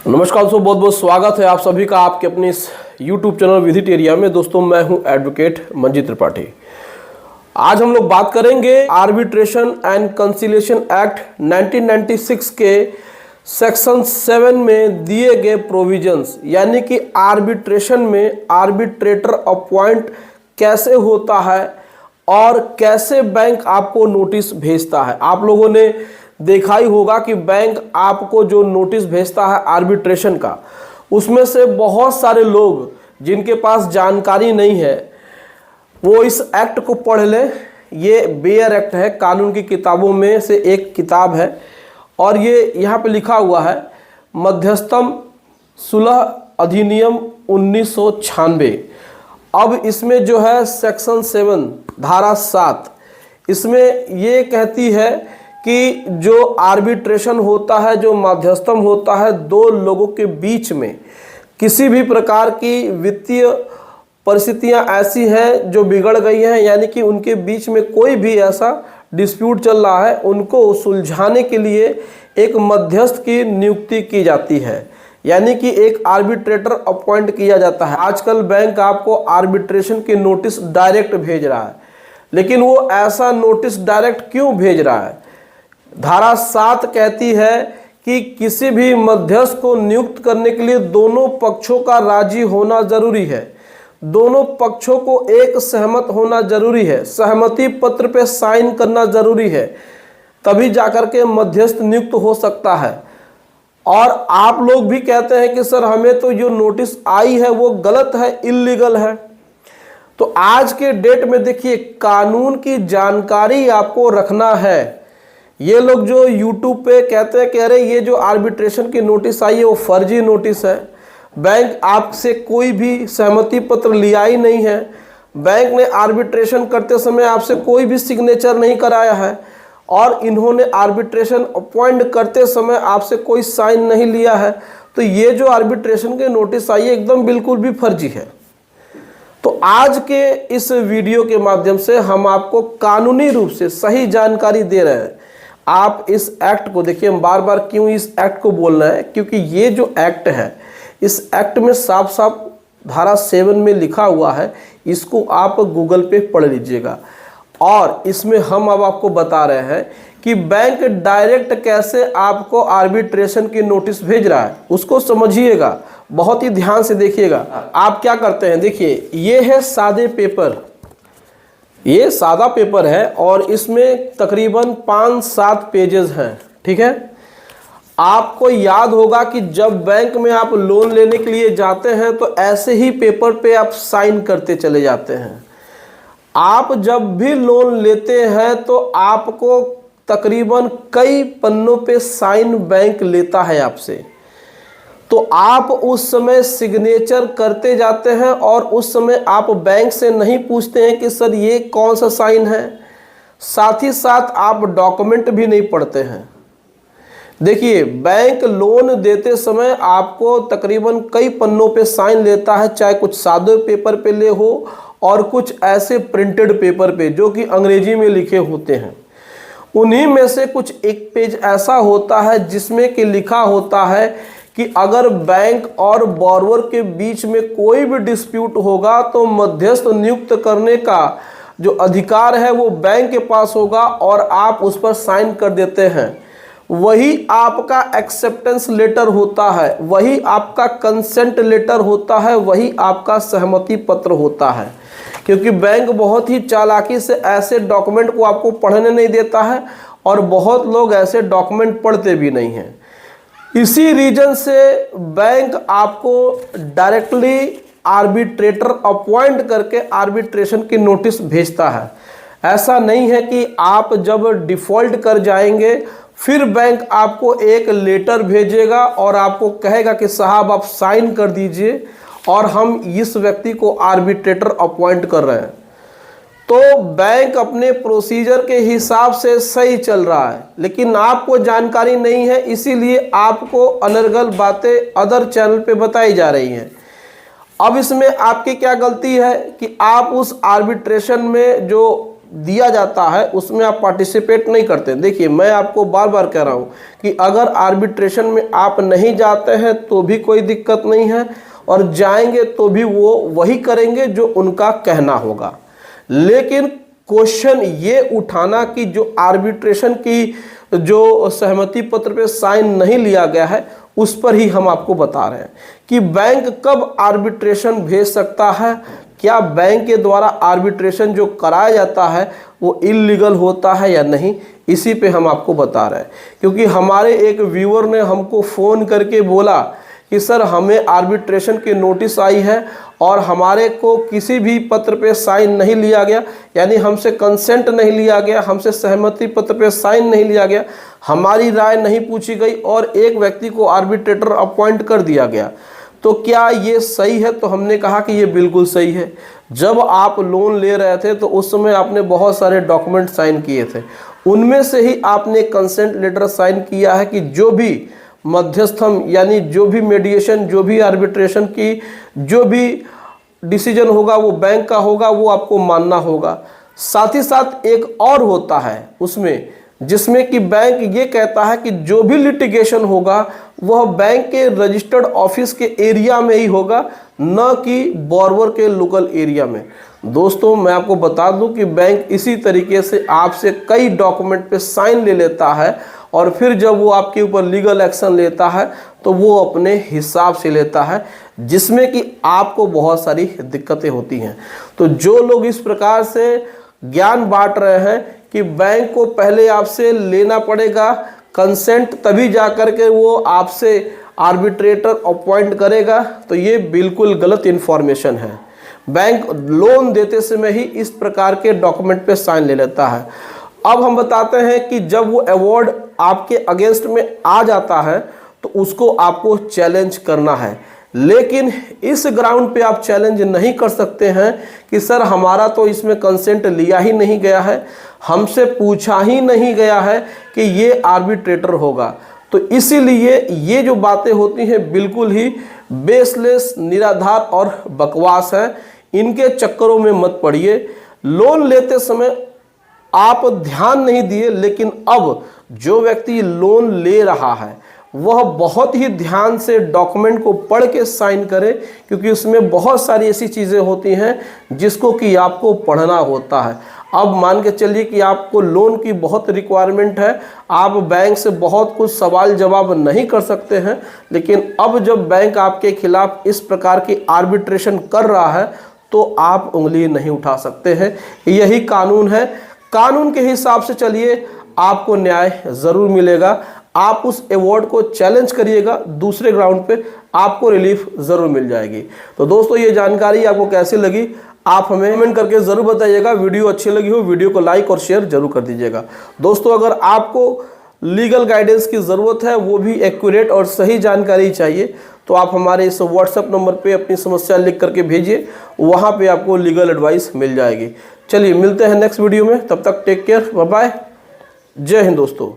नमस्कार दोस्तों, बहुत बहुत स्वागत है आप सभी का आपके अपने इस YouTube चैनल विजिट एरिया में। दोस्तों मैं हूं एडवोकेट मंजीत त्रिपाठी। आज हम लोग बात करेंगे आर्बिट्रेशन एंड कंसिलिएशन एक्ट 1996 के सेक्शन 7 में दिए गए प्रोविजंस, यानी कि आर्बिट्रेशन में आर्बिट्रेटर अपॉइंट कैसे होता है और कैसे बैंक आपको नोटिस भेजता है। आप लोगों ने देखा ही होगा कि बैंक आपको जो नोटिस भेजता है आर्बिट्रेशन का, उसमें से बहुत सारे लोग जिनके पास जानकारी नहीं है वो इस एक्ट को पढ़ लें। ये बेयर एक्ट है, कानून की किताबों में से एक किताब है और ये यहाँ पे लिखा हुआ है मध्यस्थम सुलह अधिनियम 1996। अब इसमें जो है सेक्शन 7 धारा 7 इसमें ये कहती है कि जो आर्बिट्रेशन होता है, जो मध्यस्थम होता है, दो लोगों के बीच में किसी भी प्रकार की वित्तीय परिस्थितियां ऐसी हैं जो बिगड़ गई हैं, यानी कि उनके बीच में कोई भी ऐसा डिस्प्यूट चल रहा है, उनको सुलझाने के लिए एक मध्यस्थ की नियुक्ति की जाती है, यानी कि एक आर्बिट्रेटर अपॉइंट किया जाता है। आजकल बैंक आपको आर्बिट्रेशन की नोटिस डायरेक्ट भेज रहा है, लेकिन वो ऐसा नोटिस डायरेक्ट क्यों भेज रहा है? धारा 7 कहती है कि किसी भी मध्यस्थ को नियुक्त करने के लिए दोनों पक्षों का राजी होना जरूरी है, दोनों पक्षों को एक सहमत होना जरूरी है, सहमति पत्र पे साइन करना जरूरी है, तभी जाकर के मध्यस्थ नियुक्त हो सकता है। और आप लोग भी कहते हैं कि सर हमें तो जो नोटिस आई है वो गलत है, इल्लीगल है। तो आज के डेट में देखिए, कानून की जानकारी आपको रखना है। ये लोग जो YouTube पे कहते हैं कि अरे ये जो आर्बिट्रेशन की नोटिस आई है वो फर्जी नोटिस है, बैंक आपसे कोई भी सहमति पत्र लिया ही नहीं है, बैंक ने आर्बिट्रेशन करते समय आपसे कोई भी सिग्नेचर नहीं कराया है और इन्होंने आर्बिट्रेशन अपॉइंट करते समय आपसे कोई साइन नहीं लिया है, तो ये जो आर्बिट्रेशन की नोटिस आई है एकदम बिल्कुल भी फर्जी है। तो आज के इस वीडियो के माध्यम से हम आपको कानूनी रूप से सही जानकारी दे रहे हैं। आप इस एक्ट को देखिए, हम बार बार क्यों इस एक्ट को बोल रहे हैं, क्योंकि ये जो एक्ट है, इस एक्ट में साफ साफ धारा 7 में लिखा हुआ है, इसको आप गूगल पे पढ़ लीजिएगा। और इसमें हम अब आपको बता रहे हैं कि बैंक डायरेक्ट कैसे आपको आर्बिट्रेशन की नोटिस भेज रहा है, उसको समझिएगा, बहुत ही ध्यान से देखिएगा। आप क्या करते हैं, देखिए ये है सादे पेपर, ये सादा पेपर है और इसमें तकरीबन 5-7 पेजेस हैं, ठीक है। आपको याद होगा कि जब बैंक में आप लोन लेने के लिए जाते हैं तो ऐसे ही पेपर पे आप साइन करते चले जाते हैं। आप जब भी लोन लेते हैं तो आपको तकरीबन कई पन्नों पे साइन बैंक लेता है आपसे, तो आप उस समय सिग्नेचर करते जाते हैं और उस समय आप बैंक से नहीं पूछते हैं कि सर ये कौन सा साइन है, साथ ही साथ आप डॉक्यूमेंट भी नहीं पढ़ते हैं। देखिए, बैंक लोन देते समय आपको तकरीबन कई पन्नों पे साइन लेता है, चाहे कुछ सादे पेपर पे ले हो और कुछ ऐसे प्रिंटेड पेपर पे जो कि अंग्रेजी में लिखे होते हैं। उन्हीं में से कुछ एक पेज ऐसा होता है जिसमें कि लिखा होता है कि अगर बैंक और बॉरोवर के बीच में कोई भी डिस्प्यूट होगा तो मध्यस्थ नियुक्त करने का जो अधिकार है वो बैंक के पास होगा और आप उस पर साइन कर देते हैं। वही आपका एक्सेप्टेंस लेटर होता है, वही आपका कंसेंट लेटर होता है, वही आपका सहमति पत्र होता है। क्योंकि बैंक बहुत ही चालाकी से ऐसे डॉक्यूमेंट को आपको पढ़ने नहीं देता है और बहुत लोग ऐसे डॉक्यूमेंट पढ़ते भी नहीं हैं। इसी रीजन से बैंक आपको डायरेक्टली आर्बिट्रेटर अपॉइंट करके आर्बिट्रेशन की नोटिस भेजता है। ऐसा नहीं है कि आप जब डिफ़ॉल्ट कर जाएंगे फिर बैंक आपको एक लेटर भेजेगा और आपको कहेगा कि साहब आप साइन कर दीजिए और हम इस व्यक्ति को आर्बिट्रेटर अपॉइंट कर रहे हैं। तो बैंक अपने प्रोसीजर के हिसाब से सही चल रहा है, लेकिन आपको जानकारी नहीं है, इसीलिए आपको अनर्गल बातें अदर चैनल पे बताई जा रही हैं। अब इसमें आपकी क्या गलती है कि आप उस आर्बिट्रेशन में जो दिया जाता है उसमें आप पार्टिसिपेट नहीं करते। देखिए मैं आपको बार बार कह रहा हूं कि अगर आर्बिट्रेशन में आप नहीं जाते हैं तो भी कोई दिक्कत नहीं है, और जाएंगे तो भी वो वही करेंगे जो उनका कहना होगा। लेकिन क्वेश्चन ये उठाना कि जो आर्बिट्रेशन की जो सहमति पत्र पे साइन नहीं लिया गया है उस पर ही हम आपको बता रहे हैं कि बैंक कब आर्बिट्रेशन भेज सकता है, क्या बैंक के द्वारा आर्बिट्रेशन जो कराया जाता है वो इल्लीगल होता है या नहीं, इसी पे हम आपको बता रहे हैं। क्योंकि हमारे एक व्यूअर ने हमको फ़ोन करके बोला कि सर हमें आर्बिट्रेशन की नोटिस आई है और हमारे को किसी भी पत्र पे साइन नहीं लिया गया, यानी हमसे कंसेंट नहीं लिया गया, हमसे सहमति पत्र पे साइन नहीं लिया गया, हमारी राय नहीं पूछी गई और एक व्यक्ति को आर्बिट्रेटर अपॉइंट कर दिया गया, तो क्या ये सही है? तो हमने कहा कि ये बिल्कुल सही है। जब आप लोन ले रहे थे तो उस समय आपने बहुत सारे डॉक्यूमेंट साइन किए थे, उनमें से ही आपने कंसेंट लेटर साइन किया है कि जो भी मध्यस्थम यानी जो भी मीडिएशन, जो भी आर्बिट्रेशन की जो भी डिसीजन होगा वो बैंक का होगा, वो आपको मानना होगा। साथ ही साथ एक और होता है उसमें जिसमें कि बैंक ये कहता है कि जो भी लिटिगेशन होगा वह बैंक के रजिस्टर्ड ऑफिस के एरिया में ही होगा, न कि बोरोवर के लोकल एरिया में। दोस्तों मैं आपको बता दूं कि बैंक इसी तरीके से आपसे कई डॉक्यूमेंट पे साइन ले लेता है और फिर जब वो आपके ऊपर लीगल एक्शन लेता है तो वो अपने हिसाब से लेता है, जिसमें कि आपको बहुत सारी दिक्कतें होती हैं। तो जो लोग इस प्रकार से ज्ञान बांट रहे हैं कि बैंक को पहले आपसे लेना पड़ेगा कंसेंट तभी जा कर के वो आपसे आर्बिट्रेटर अपॉइंट करेगा, तो ये बिल्कुल गलत इन्फॉर्मेशन है। बैंक लोन देते समय ही इस प्रकार के डॉक्यूमेंट पे साइन ले लेता है। अब हम बताते हैं कि जब वो अवार्ड आपके अगेंस्ट में आ जाता है तो उसको आपको चैलेंज करना है, लेकिन इस ग्राउंड पे आप चैलेंज नहीं कर सकते हैं कि सर हमारा तो इसमें कंसेंट लिया ही नहीं गया है, हमसे पूछा ही नहीं गया है कि ये आर्बिट्रेटर होगा। तो इसीलिए ये जो बातें होती हैं बिल्कुल ही बेसलेस, निराधार और बकवास है। इनके चक्करों में मत पड़िए। लोन लेते समय आप ध्यान नहीं दिए, लेकिन अब जो व्यक्ति लोन ले रहा है वह बहुत ही ध्यान से डॉक्यूमेंट को पढ़ के साइन करे, क्योंकि उसमें बहुत सारी ऐसी चीज़ें होती हैं जिसको कि आपको पढ़ना होता है। अब मान के चलिए कि आपको लोन की बहुत रिक्वायरमेंट है, आप बैंक से बहुत कुछ सवाल जवाब नहीं कर सकते हैं, लेकिन अब जब बैंक आपके खिलाफ इस प्रकार की आर्बिट्रेशन कर रहा है तो आप उंगली नहीं उठा सकते हैं। यही कानून है। कानून के हिसाब से चलिए, आपको न्याय ज़रूर मिलेगा। आप उस अवार्ड को चैलेंज करिएगा, दूसरे ग्राउंड पे आपको रिलीफ ज़रूर मिल जाएगी। तो दोस्तों ये जानकारी आपको कैसी लगी आप हमें कमेंट करके ज़रूर बताइएगा। वीडियो अच्छी लगी हो वीडियो को लाइक और शेयर जरूर कर दीजिएगा। दोस्तों अगर आपको लीगल गाइडेंस की ज़रूरत है, वो भी एक्यूरेट और सही जानकारी चाहिए, तो आप हमारे इस व्हाट्सएप नंबर पे अपनी समस्या लिख करके भेजिए, वहाँ पे आपको लीगल एडवाइस मिल जाएगी। चलिए मिलते हैं नेक्स्ट वीडियो में, तब तक टेक केयर, बाय बाय, जय हिंद दोस्तों।